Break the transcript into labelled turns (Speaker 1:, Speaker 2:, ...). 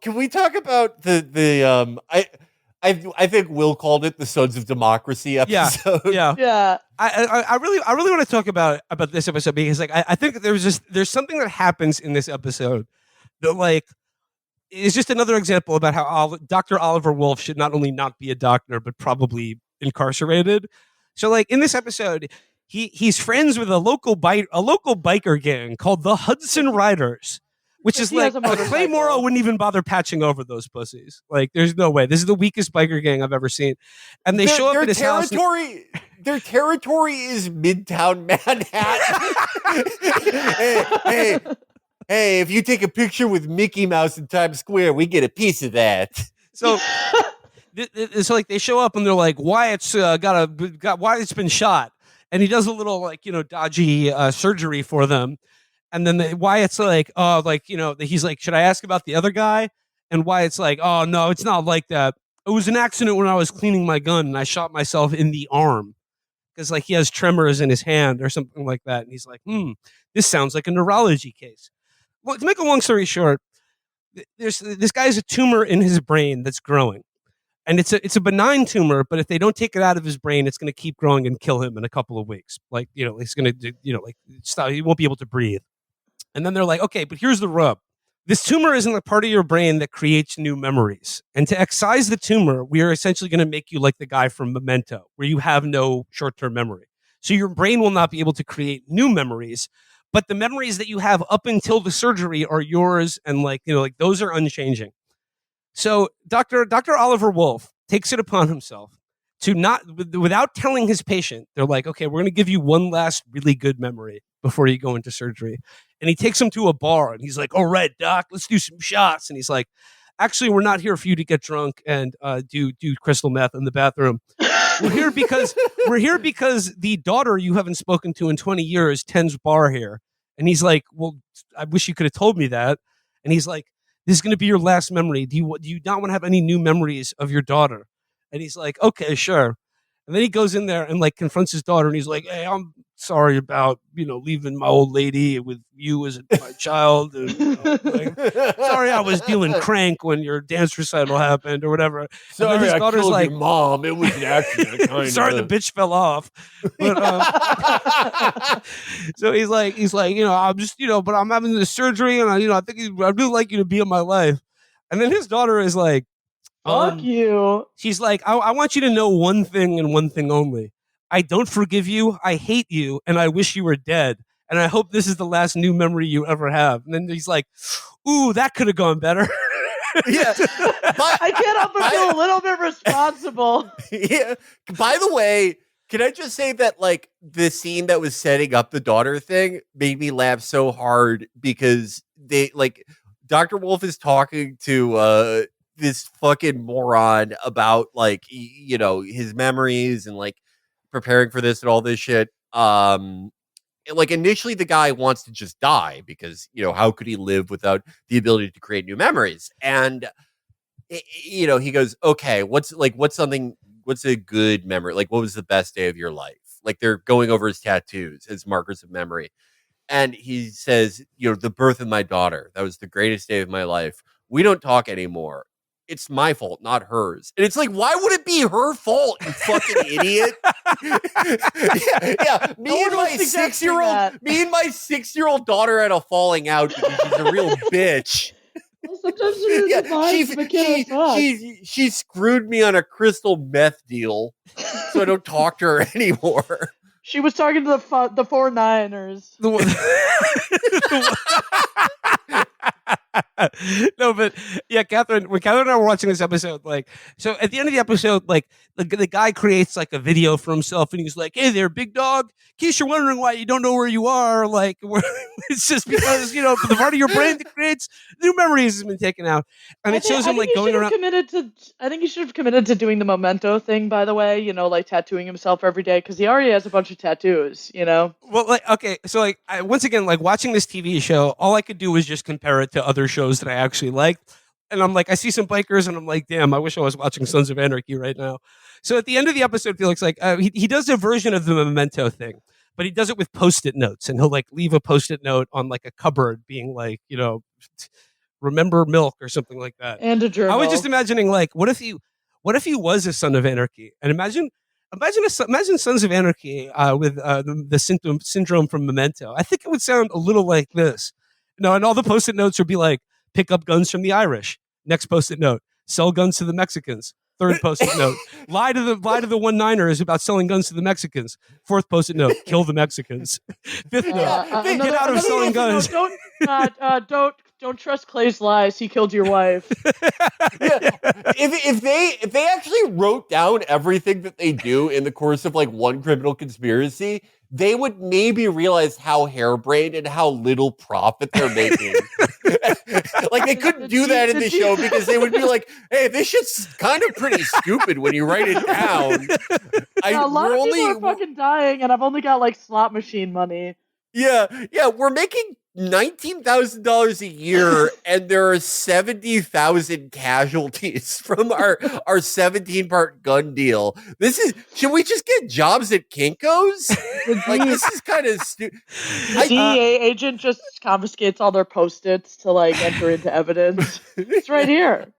Speaker 1: can we talk about I think Will called it the Sons of Democracy
Speaker 2: Yeah,
Speaker 1: episode.
Speaker 2: yeah.
Speaker 3: Yeah.
Speaker 2: I really want to talk about this episode because like I think there's something that happens in this episode that like is just another example about how Dr. Oliver Wolf should not only not be a doctor but probably incarcerated. So like in this episode, he's friends with a local biker gang called the Hudson Riders, which is
Speaker 3: He
Speaker 2: like
Speaker 3: has a motorcycle.
Speaker 2: Clay Morrow wouldn't even bother patching over those pussies. Like there's no way. This is the weakest biker gang I've ever seen, and they show up
Speaker 1: Their
Speaker 2: at his house.
Speaker 1: Their territory is Midtown Manhattan. hey, if you take a picture with Mickey Mouse in Times Square, we get a piece of that.
Speaker 2: So, so like they show up and they're like, Wyatt's Wyatt's been shot, and he does a little like dodgy surgery for them, and then Wyatt's like, oh, like he's like, should I ask about the other guy? And Wyatt's like, oh no, it's not like that. It was an accident when I was cleaning my gun and I shot myself in the arm because like he has tremors in his hand or something like that, and he's like, this sounds like a neurology case. Well, to make a long story short, this guy has a tumor in his brain that's growing, and it's a benign tumor, but if they don't take it out of his brain, it's going to keep growing and kill him in a couple of weeks. Like he's going to like stop. He won't be able to breathe. And then they're like, okay, but here's the rub. This tumor isn't a part of your brain that creates new memories. And to excise the tumor, we are essentially going to make you like the guy from Memento, where you have no short-term memory. So your brain will not be able to create new memories, but the memories that you have up until the surgery are yours, and like those are unchanging. So Dr. Oliver Wolf takes it upon himself to not, without telling his patient, they're like, okay, we're going to give you one last really good memory before you go into surgery. And he takes him to a bar and he's like, all right, doc, let's do some shots. And he's like, actually, we're not here for you to get drunk and do crystal meth in the bathroom. We're here because the daughter you haven't spoken to in 20 years tends bar here. And he's like, well, I wish you could have told me that. And he's like, this is going to be your last memory. Do you not want to have any new memories of your daughter? And he's like, okay, sure. And then he goes in there and like confronts his daughter, and he's like, hey, I'm sorry about, leaving my old lady with you as my child. And, sorry I was dealing crank when your dance recital happened or whatever.
Speaker 1: Sorry,
Speaker 2: and then his daughter's
Speaker 1: killed
Speaker 2: like,
Speaker 1: your mom. It was an accident.
Speaker 2: sorry, the bitch fell off. But, so he's like, I'm just, but I'm having this surgery, and I think I'd really like you to be in my life. And then his daughter is like,
Speaker 3: fuck you.
Speaker 2: She's like, I want you to know one thing and one thing only. I don't forgive you. I hate you. And I wish you were dead. And I hope this is the last new memory you ever have. And then he's like, ooh, that could have gone better.
Speaker 1: Yeah.
Speaker 3: I can't help but feel a little bit responsible.
Speaker 1: Yeah. By the way, can I just say that like the scene that was setting up the daughter thing made me laugh so hard because they like Dr. Wolf is talking to this fucking moron about like his memories and like preparing for this and all this shit. Like initially the guy wants to just die because how could he live without the ability to create new memories? And he goes, okay, what's a good memory? Like, what was the best day of your life? Like they're going over his tattoos as markers of memory. And he says, the birth of my daughter. That was the greatest day of my life. We don't talk anymore. It's my fault, not hers. And it's like, why would it be her fault, you fucking idiot? yeah. Me and my 6-year-old daughter had a falling out because she's a real bitch.
Speaker 3: Well, sometimes
Speaker 1: she screwed me on a crystal meth deal, so I don't talk to her anymore.
Speaker 3: She was talking to the 49ers.
Speaker 2: No, but yeah, Catherine, when Catherine and I were watching this episode, like, so at the end of the episode, like, the guy creates like a video for himself and he's like, hey there, big dog, in case you're wondering why you don't know where you are, like, it's just because, the part of your brain that creates new memories has been taken out. And it shows him like going around.
Speaker 3: I think he should have committed to doing the Momento thing, by the way, like tattooing himself every day because he already has a bunch of tattoos, Well,
Speaker 2: like, okay, so like, once again, like watching this TV show, all I could do was just compare it to other shows that I actually liked. And I'm like, I see some bikers and I'm like, damn, I wish I was watching Sons of Anarchy right now. So at the end of the episode, Felix, like, he does a version of the Memento thing, but he does it with Post-it notes, and he'll like leave a Post-it note on like a cupboard being like, remember milk or something like that.
Speaker 3: And a journal.
Speaker 2: I was just imagining, like, what if he was a son of anarchy? And imagine Sons of Anarchy with the syndrome from Memento. I think it would sound a little like this. No, and all the post-it notes would be like, pick up guns from the Irish. Next post-it note, sell guns to the Mexicans. Third post-it note, lie to the 1-9ers about selling guns to the Mexicans. Fourth post-it note, kill the Mexicans. Fifth note, get out of selling guns.
Speaker 3: Don't trust Clay's lies. He killed your wife.
Speaker 1: Yeah. If they actually wrote down everything that they do in the course of like one criminal conspiracy, they would maybe realize how harebrained and how little profit they're making. Like they couldn't do that in the show because they would be like, "Hey, this shit's kind of pretty stupid when you write it down."
Speaker 3: A lot of people are fucking dying, and I've only got like slot machine money.
Speaker 1: Yeah, we're making $19,000 a year, and there are 70,000 casualties from our 17-part gun deal. Should we just get jobs at Kinko's? Like, this is kind of stupid.
Speaker 3: The DEA agent just confiscates all their Post-its to like enter into evidence. It's right here.